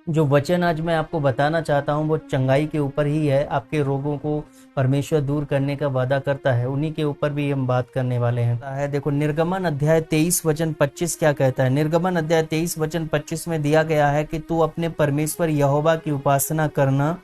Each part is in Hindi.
जो वचन आज मैं आपको बताना चाहता हूँ वो चंगाई के ऊपर ही है। आपके रोगों को परमेश्वर दूर करने का वादा करता है, उन्हीं के ऊपर भी हम बात करने वाले हैं। देखो निर्गमन अध्याय 23 वचन 25 क्या कहता है। निर्गमन अध्याय 23 वचन 25 में दिया गया है कि तू अपने परमेश्वर यहोवा की उपासना करना,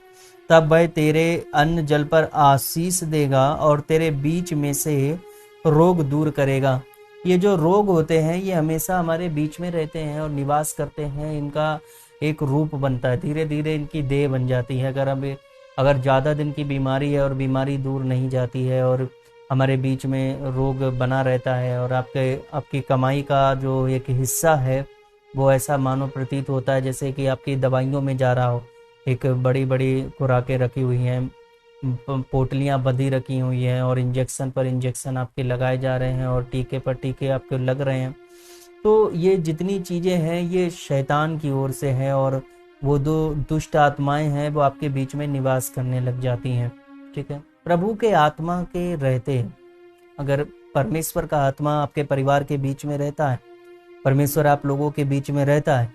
तब वह तेरे अन्न जल पर आशीष देगा और तेरे बीच में से रोग दूर करेगा। ये जो रोग होते हैं ये हमेशा हमारे बीच में रहते हैं और निवास करते हैं। इनका एक रूप बनता है, धीरे धीरे इनकी देह बन जाती है। अगर ज़्यादा दिन की बीमारी है और बीमारी दूर नहीं जाती है और हमारे बीच में रोग बना रहता है और आपकी कमाई का जो एक हिस्सा है वो ऐसा मानो प्रतीत होता है जैसे कि आपकी दवाइयों में जा रहा हो। एक बड़ी बड़ी खुराकें रखी हुई हैं, पोटलियां बंधी रखी हुई हैं और इंजेक्शन पर इंजेक्शन आपके लगाए जा रहे हैं और टीके पर टीके आपके लग रहे हैं। तो ये जितनी चीज़ें हैं ये शैतान की ओर से है और वो दो दुष्ट आत्माएं हैं वो आपके बीच में निवास करने लग जाती हैं। ठीक है, प्रभु के आत्मा के रहते हैं, अगर परमेश्वर का आत्मा आपके परिवार के बीच में रहता है, परमेश्वर आप लोगों के बीच में रहता है,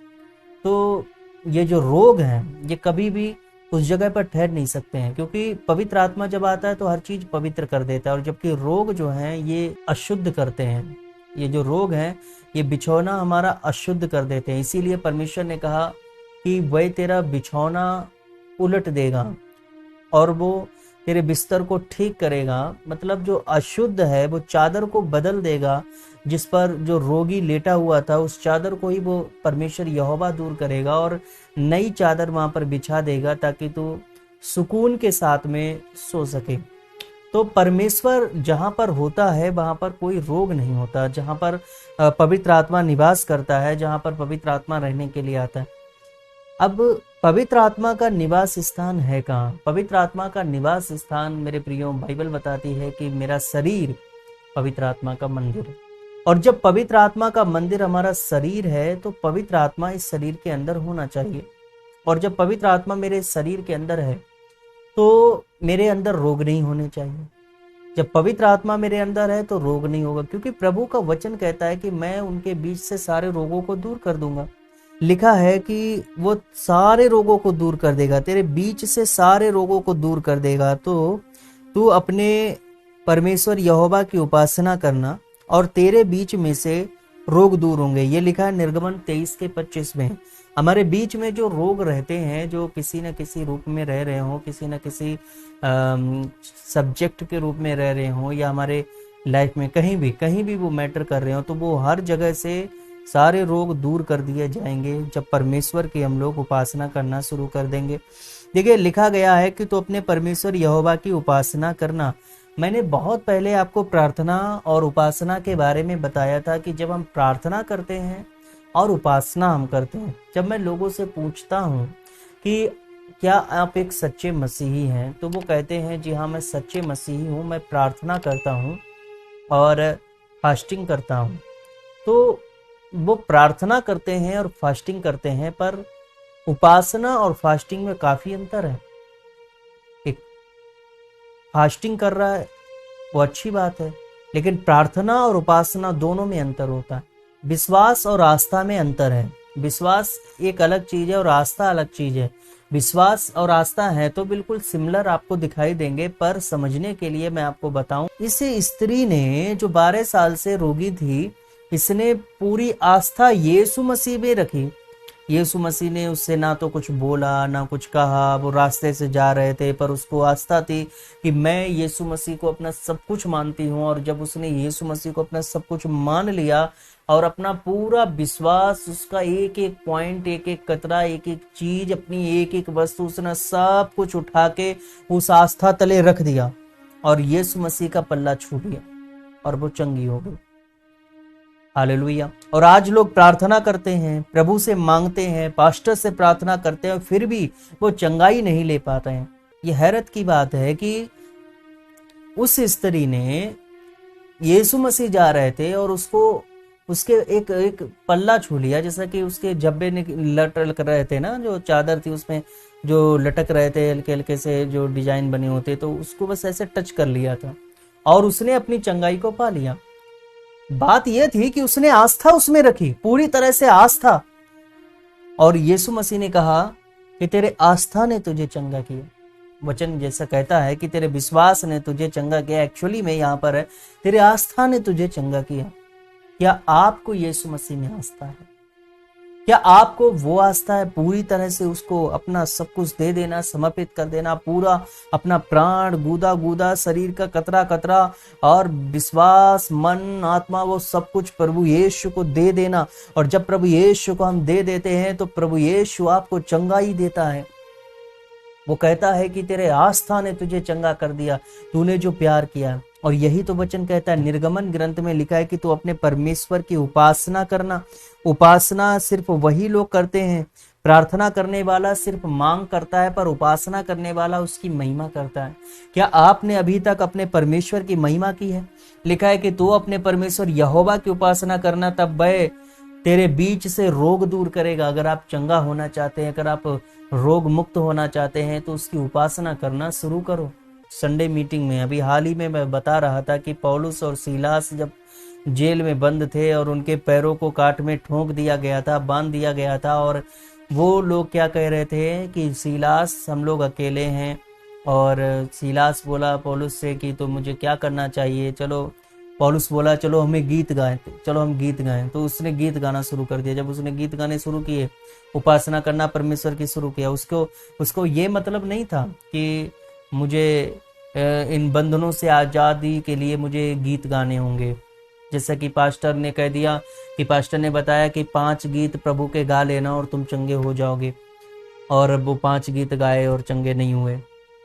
तो ये जो रोग हैं ये कभी भी उस जगह पर ठहर नहीं सकते हैं, क्योंकि पवित्र आत्मा जब आता है तो हर चीज पवित्र कर देता है। और जबकि रोग जो हैं ये अशुद्ध करते हैं, ये जो रोग हैं ये बिछौना हमारा अशुद्ध कर देते हैं। इसीलिए परमेश्वर ने कहा कि वह तेरा बिछौना उलट देगा और वो तेरे बिस्तर को ठीक करेगा। मतलब जो अशुद्ध है वो चादर को बदल देगा, जिस पर जो रोगी लेटा हुआ था उस चादर को ही वो परमेश्वर यहोवा दूर करेगा और नई चादर वहां पर बिछा देगा ताकि तू सुकून के साथ में सो सके। तो परमेश्वर जहां पर होता है वहां पर कोई रोग नहीं होता। जहां पर पवित्र आत्मा निवास करता है, जहां पर पवित्र आत्मा रहने के लिए आता है। अब पवित्र आत्मा का निवास स्थान है कहाँ? पवित्र आत्मा का निवास स्थान मेरे प्रियो बाइबल बताती है कि मेरा शरीर पवित्र आत्मा का मंदिर है। और जब पवित्र आत्मा का मंदिर हमारा शरीर है तो पवित्र आत्मा इस शरीर के अंदर होना चाहिए। और जब पवित्र आत्मा मेरे शरीर के अंदर है तो मेरे अंदर रोग नहीं होने चाहिए। जब पवित्र आत्मा मेरे अंदर है तो रोग नहीं होगा, क्योंकि प्रभु का वचन कहता है कि मैं उनके बीच से सारे रोगों को दूर कर दूंगा। लिखा है कि वो सारे रोगों को दूर कर देगा, तेरे बीच से सारे रोगों को दूर कर देगा। तो तू अपने परमेश्वर यहोवा की उपासना करना और तेरे बीच में से रोग दूर होंगे। ये लिखा है निर्गमन 23 के 25 में। हमारे बीच में जो रोग रहते हैं, जो किसी न किसी रूप में रह रहे हो, किसी न किसी सब्जेक्ट के रूप में रह रहे हो या हमारे लाइफ में कहीं भी वो मैटर कर रहे हो, तो वो हर जगह से सारे रोग दूर कर दिए जाएंगे जब परमेश्वर की हम लोग उपासना करना शुरू कर देंगे। देखिए लिखा गया है कि तो अपने परमेश्वर यहोवा की उपासना करना। मैंने बहुत पहले आपको प्रार्थना और उपासना के बारे में बताया था कि जब हम प्रार्थना करते हैं और उपासना हम करते हैं, जब मैं लोगों से पूछता हूँ कि क्या आप एक सच्चे मसीही हैं, तो वो कहते हैं जी हाँ मैं सच्चे मसीही हूँ, मैं प्रार्थना करता हूँ और फास्टिंग करता हूँ। तो वो प्रार्थना करते हैं और फास्टिंग करते हैं, पर उपासना और फास्टिंग में काफी अंतर है। एक फास्टिंग कर रहा है वो अच्छी बात है, लेकिन प्रार्थना और उपासना दोनों में अंतर होता है। विश्वास और आस्था में अंतर है। विश्वास एक अलग चीज है और आस्था अलग चीज है। विश्वास और आस्था है तो बिल्कुल सिमिलर आपको दिखाई देंगे, पर समझने के लिए मैं आपको बताऊं, इस स्त्री ने जो 12 साल से रोगी थी, इसने पूरी आस्था यीशु मसीह में रखी। यीशु मसीह ने उससे ना तो कुछ बोला ना कुछ कहा, वो रास्ते से जा रहे थे, पर उसको आस्था थी कि मैं यीशु मसीह को अपना सब कुछ मानती हूँ। और जब उसने यीशु मसीह को अपना सब कुछ मान लिया और अपना पूरा विश्वास, उसका एक एक पॉइंट, एक एक कतरा, एक एक चीज, अपनी एक एक वस्तु, उसने सब कुछ उठा के उस आस्था तले रख दिया और यीशु मसीह का पल्ला छूट गया और वो चंगी हो गई। हालेलुया। और आज लोग प्रार्थना करते हैं, प्रभु से मांगते हैं, पास्टर से प्रार्थना करते हैं, फिर भी वो चंगाई नहीं ले पाते हैं। ये हैरत की बात है कि उस स्त्री ने, यीशु मसीह जा रहे थे और उसको उसके एक एक पल्ला छू लिया, जैसा कि उसके जब्बे ने लटक रहे थे ना, जो चादर थी उसमें जो लटक रहे थे हल्के हल्के से जो डिजाइन बने होते, तो उसको बस ऐसे टच कर लिया था और उसने अपनी चंगाई को पा लिया। बात यह थी कि उसने आस्था उसमें रखी, पूरी तरह से आस्था। और यीशु मसीह ने कहा कि तेरे आस्था ने तुझे चंगा किया। वचन जैसा कहता है कि तेरे विश्वास ने तुझे चंगा किया, एक्चुअली में यहाँ पर है तेरे आस्था ने तुझे चंगा किया। क्या आपको यीशु मसीह में आस्था है? क्या आपको वो आस्था है पूरी तरह से उसको अपना सब कुछ दे देना, समर्पित कर देना, पूरा अपना प्राण, गूदा गूदा शरीर का कतरा कतरा और विश्वास, मन, आत्मा, वो सब कुछ प्रभु यीशु को दे देना। और जब प्रभु यीशु को हम दे देते हैं तो प्रभु यीशु आपको चंगाई देता है। वो कहता है कि तेरे आस्था ने तुझे चंगा कर दिया, तूने जो प्यार किया। और यही तो वचन कहता है, निर्गमन ग्रंथ में लिखा है कि तू अपने परमेश्वर की उपासना करना। उपासना सिर्फ वही लोग करते हैं, प्रार्थना करने वाला सिर्फ मांग करता है, पर उपासना करने वाला उसकी महिमा करता है। क्या आपने अभी तक अपने परमेश्वर की महिमा की है? लिखा है कि तू अपने परमेश्वर यहोवा की उपासना करना, तब वह तेरे बीच से रोग दूर करेगा। अगर आप चंगा होना चाहते हैं, अगर आप रोग मुक्त होना चाहते हैं, तो उसकी उपासना करना शुरू करो। संडे मीटिंग में अभी हाल ही में मैं बता रहा था कि पौलुस और सीलास जब जेल में बंद थे और उनके पैरों को काट में ठोंक दिया गया था, बांध दिया गया था, और वो लोग क्या कह रहे थे कि सीलास हम लोग अकेले हैं। और सीलास बोला पौलुस से कि तो मुझे क्या करना चाहिए? चलो, पौलुस बोला चलो हमें गीत गाएं, चलो हम गीत गाएं। तो उसने गीत गाना शुरू कर दिया। जब उसने गीत गाने शुरू किए, उपासना करना परमेश्वर की शुरू किया, उसको ये मतलब नहीं था कि मुझे इन बंधनों से आज़ादी के लिए मुझे गीत गाने होंगे। जैसा कि पास्टर ने कह दिया कि पास्टर ने बताया कि 5 गीत प्रभु के गा लेना और तुम चंगे हो जाओगे, और वो 5 गीत गाए और चंगे नहीं हुए।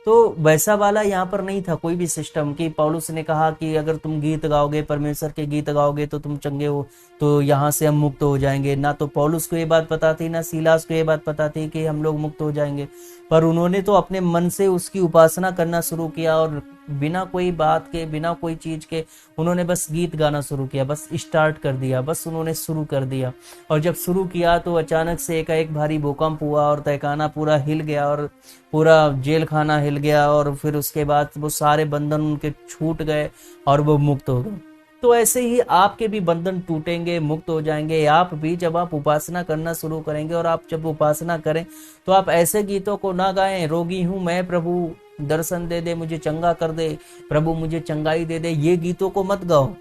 तो वैसा वाला यहाँ पर नहीं था कोई भी सिस्टम कि पौलुस ने कहा कि अगर तुम गीत गाओगे, परमेश्वर के गीत गाओगे तो तुम चंगे हो, तो यहाँ से हम मुक्त हो जाएंगे। ना तो पौलुस को ये बात पता थी, ना सीलास को ये बात पता थी कि हम लोग मुक्त हो जाएंगे। पर उन्होंने तो अपने मन से उसकी उपासना करना शुरू किया, और बिना कोई बात के, बिना कोई चीज के उन्होंने बस गीत गाना शुरू किया, बस स्टार्ट कर दिया, बस उन्होंने शुरू कर दिया। और जब शुरू किया तो अचानक से एकाएक भारी भूकंप हुआ और तहखाना पूरा हिल गया और पूरा जेल खाना हिल गया, और फिर उसके बाद वो सारे बंधन उनके छूट गए और वो मुक्त हो गए। तो ऐसे ही आपके भी बंधन टूटेंगे, मुक्त हो जाएंगे। आप भी जब आप उपासना करना शुरू करेंगे, और आप जब उपासना करें तो आप ऐसे गीतों को ना गाएं, रोगी हूं मैं प्रभु दर्शन दे दे, मुझे चंगा कर दे प्रभु, मुझे चंगाई दे दे, ये गीतों को मत गाओ।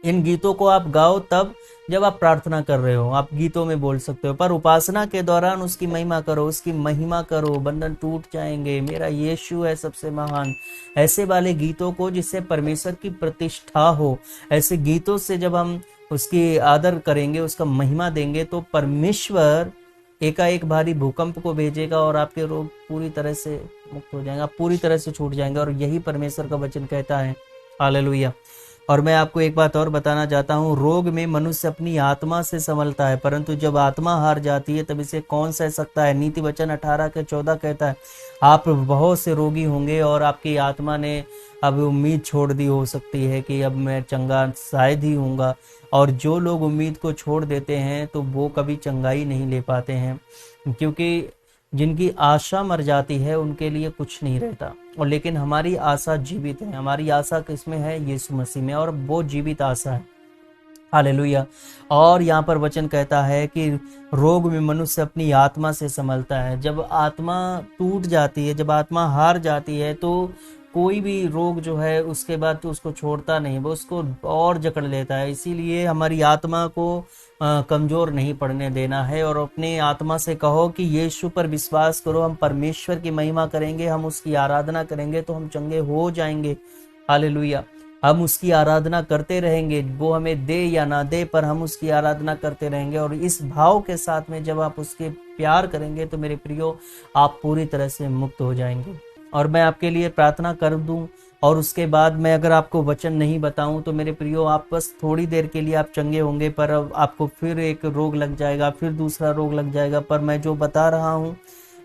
इन गीतों को आप गाओ तब जब आप प्रार्थना कर रहे हो, आप गीतों में बोल सकते हो, पर उपासना के दौरान उसकी महिमा करो, उसकी महिमा करो। बंधन टूट जाएंगे, मेरा यीशु है सबसे महान। ऐसे वाले गीतों को जिससे परमेश्वर की प्रतिष्ठा हो, ऐसे गीतों से जब हम उसकी आदर करेंगे, उसका महिमा देंगे, तो परमेश्वर एकाएक भारी भूकंप को भेजेगा और आपके रोग पूरी तरह से मुक्त हो जाएंगे, आप पूरी तरह से छूट जाएंगे। और यही परमेश्वर का वचन कहता है। हालेलुया। और मैं आपको एक बात और बताना चाहता हूँ, रोग में मनुष्य अपनी आत्मा से संभलता है, परंतु जब आत्मा हार जाती है तब इसे कौन सह सकता है। नीति वचन 18:14 कहता है, आप बहुत से रोगी होंगे और आपकी आत्मा ने अब उम्मीद छोड़ दी हो सकती है कि अब मैं चंगा शायद ही होऊंगा। और जो लोग उम्मीद को छोड़ देते हैं तो वो कभी चंगाई नहीं ले पाते हैं, क्योंकि जिनकी आशा मर जाती है उनके लिए कुछ नहीं रहता। और लेकिन हमारी आशा जीवित है, हमारी आशा किसमें है? यीशु मसीह में, और वो जीवित आशा है। हालेलुया। और यहाँ पर वचन कहता है कि रोग में मनुष्य अपनी आत्मा से संभलता है। जब आत्मा टूट जाती है, जब आत्मा हार जाती है, तो कोई भी रोग जो है उसके बाद तो उसको छोड़ता नहीं, वो उसको और जकड़ लेता है। इसीलिए हमारी आत्मा को कमजोर नहीं पड़ने देना है, और अपने आत्मा से कहो कि यीशु पर विश्वास करो, हम परमेश्वर की महिमा करेंगे, हम उसकी आराधना करेंगे तो हम चंगे हो जाएंगे। हालेलुया। हम उसकी आराधना करते रहेंगे, वो हमें दे या ना दे, पर हम उसकी आराधना करते रहेंगे। और इस भाव के साथ में जब आप उसके प्यार करेंगे तो मेरे प्रियो, आप पूरी तरह से मुक्त हो जाएंगे। और मैं आपके लिए प्रार्थना कर दूं, और उसके बाद मैं अगर आपको वचन नहीं बताऊं तो मेरे प्रियो, आप बस थोड़ी देर के लिए आप चंगे होंगे, पर अब आपको फिर एक रोग लग जाएगा, फिर दूसरा रोग लग जाएगा। पर मैं जो बता रहा हूं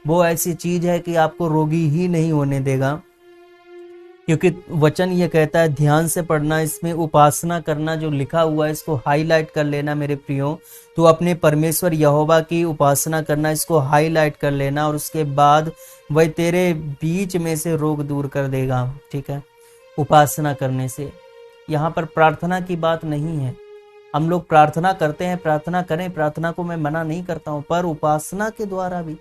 वो ऐसी चीज है कि आपको रोगी ही नहीं होने देगा, क्योंकि वचन ये कहता है, ध्यान से पढ़ना, इसमें उपासना करना जो लिखा हुआ है इसको हाईलाइट कर लेना मेरे प्रियो। तो अपने परमेश्वर यहोवा की उपासना करना, इसको हाईलाइट कर लेना, और उसके बाद वह तेरे बीच में से रोग दूर कर देगा। ठीक है, उपासना करने से। यहाँ पर प्रार्थना की बात नहीं है, हम लोग प्रार्थना करते हैं, प्रार्थना करें, प्रार्थना को मैं मना नहीं करता हूं, पर उपासना के द्वारा भी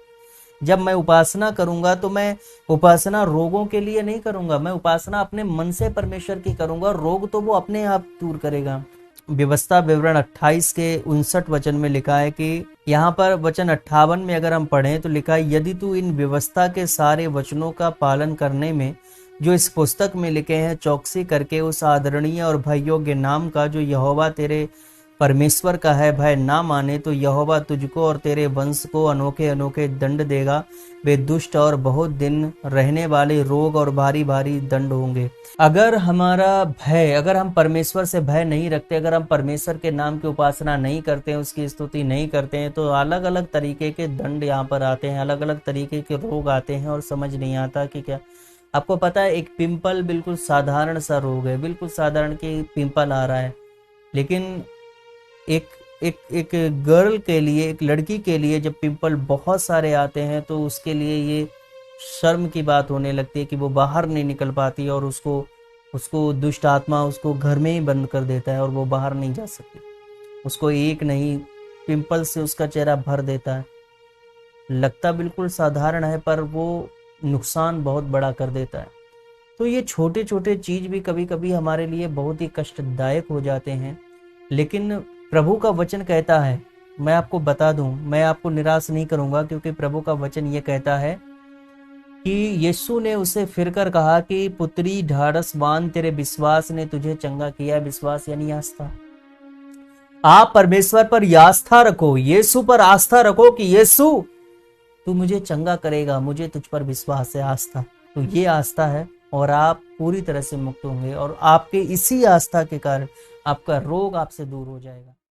जब मैं उपासना करूंगा तो मैं उपासना रोगों के लिए नहीं करूंगा, मैं उपासना अपने मन से परमेश्वर की करूंगा, रोग तो वो अपने आप दूर करेगा। व्यवस्था विवरण 28 के 59 वचन में लिखा है कि यहाँ पर वचन 58 में अगर हम पढ़ें तो लिखा है, यदि तू इन व्यवस्था के सारे वचनों का पालन करने में जो इस पुस्तक में लिखे हैं चौकसी करके उस आदरणीय और भययोग्य नाम का जो यहोवा तेरे परमेश्वर का है भय ना माने, तो यहोवा तुझको और तेरे वंश को अनोखे अनोखे दंड देगा, वे दुष्ट और बहुत दिन रहने वाले रोग और भारी भारी दंड होंगे। अगर हमारा भय, अगर हम परमेश्वर से भय नहीं रखते, अगर हम परमेश्वर के नाम की उपासना नहीं करते हैं, उसकी स्तुति नहीं करते हैं, तो अलग अलग तरीके के दंड यहाँ पर आते हैं, अलग अलग तरीके के रोग आते हैं और समझ नहीं आता कि क्या। आपको पता है एक पिंपल बिल्कुल साधारण सा रोग है, बिल्कुल साधारण कि पिंपल आ रहा है, लेकिन एक एक एक गर्ल के लिए, एक लड़की के लिए जब पिंपल बहुत सारे आते हैं तो उसके लिए ये शर्म की बात होने लगती है कि वो बाहर नहीं निकल पाती और उसको उसको दुष्ट आत्मा उसको घर में ही बंद कर देता है और वो बाहर नहीं जा सकती। उसको एक नहीं, पिंपल से उसका चेहरा भर देता है। लगता बिल्कुल साधारण है पर वो नुकसान बहुत बड़ा कर देता है। तो ये छोटे छोटे चीज भी कभी कभी हमारे लिए बहुत ही कष्टदायक हो जाते हैं, लेकिन प्रभु का वचन कहता है, मैं आपको बता दूं, मैं आपको निराश नहीं करूंगा, क्योंकि प्रभु का वचन ये कहता है कि यीशु ने उसे फिरकर कहा कि पुत्री ढाढ़स बांध, तेरे विश्वास ने तुझे चंगा किया। विश्वास यानी आस्था। आप परमेश्वर पर आस्था रखो, यीशु पर आस्था रखो कि यीशु तू मुझे चंगा करेगा, मुझे तुझ पर विश्वास है, आस्था। तो ये आस्था है और आप पूरी तरह से मुक्त होंगे और आपके इसी आस्था के कारण आपका रोग आपसे दूर हो जाएगा।